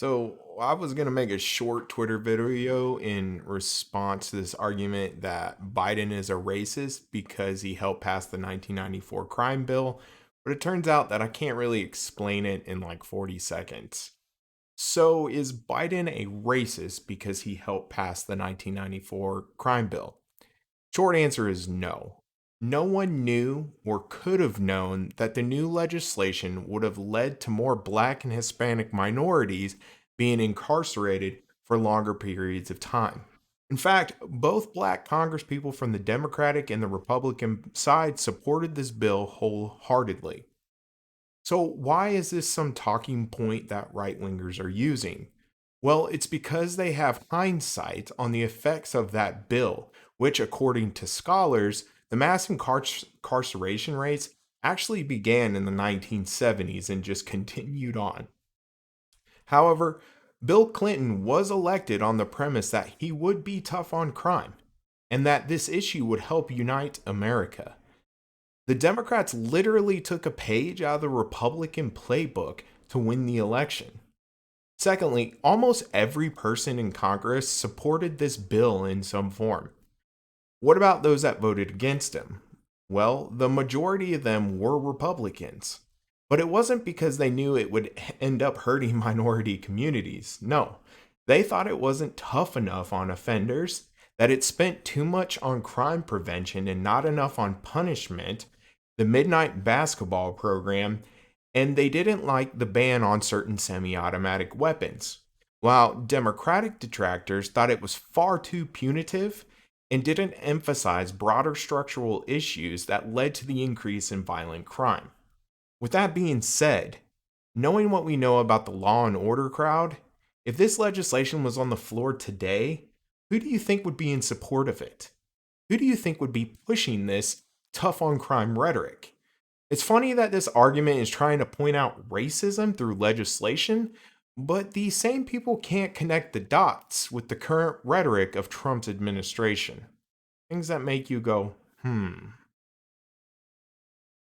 So I was gonna make a short Twitter video in response to this argument that Biden is a racist because he helped pass the 1994 crime bill, but it turns out that I can't really explain it in like 40 seconds. So is Biden a racist because he helped pass the 1994 crime bill? Short answer is no. No one knew or could have known that the new legislation would have led to more black and Hispanic minorities being incarcerated for longer periods of time. In fact, both black congresspeople from the Democratic and the Republican side supported this bill wholeheartedly. So, why is this some talking point that right wingers are using? Well, it's because they have hindsight on the effects of that bill, which, according to scholars, the mass incarceration rates actually began in the 1970s and just continued on. However, Bill Clinton was elected on the premise that he would be tough on crime and that this issue would help unite America. The Democrats literally took a page out of the Republican playbook to win the election. Secondly, almost every person in Congress supported this bill in some form. What about those that voted against him? Well, the majority of them were Republicans. But it wasn't because they knew it would end up hurting minority communities. No, they thought it wasn't tough enough on offenders, that it spent too much on crime prevention and not enough on punishment, the midnight basketball program, and they didn't like the ban on certain semi automatic weapons. While Democratic detractors thought it was far too punitive and didn't emphasize broader structural issues that led to the increase in violent crime. With that being said, knowing what we know about the law and order crowd, if this legislation was on the floor today, who do you think would be in support of it? Who do you think would be pushing this tough on crime rhetoric? It's funny that this argument is trying to point out racism through legislation, but these same people can't connect the dots with the current rhetoric of Trump's administration. Things that make you go, hmm.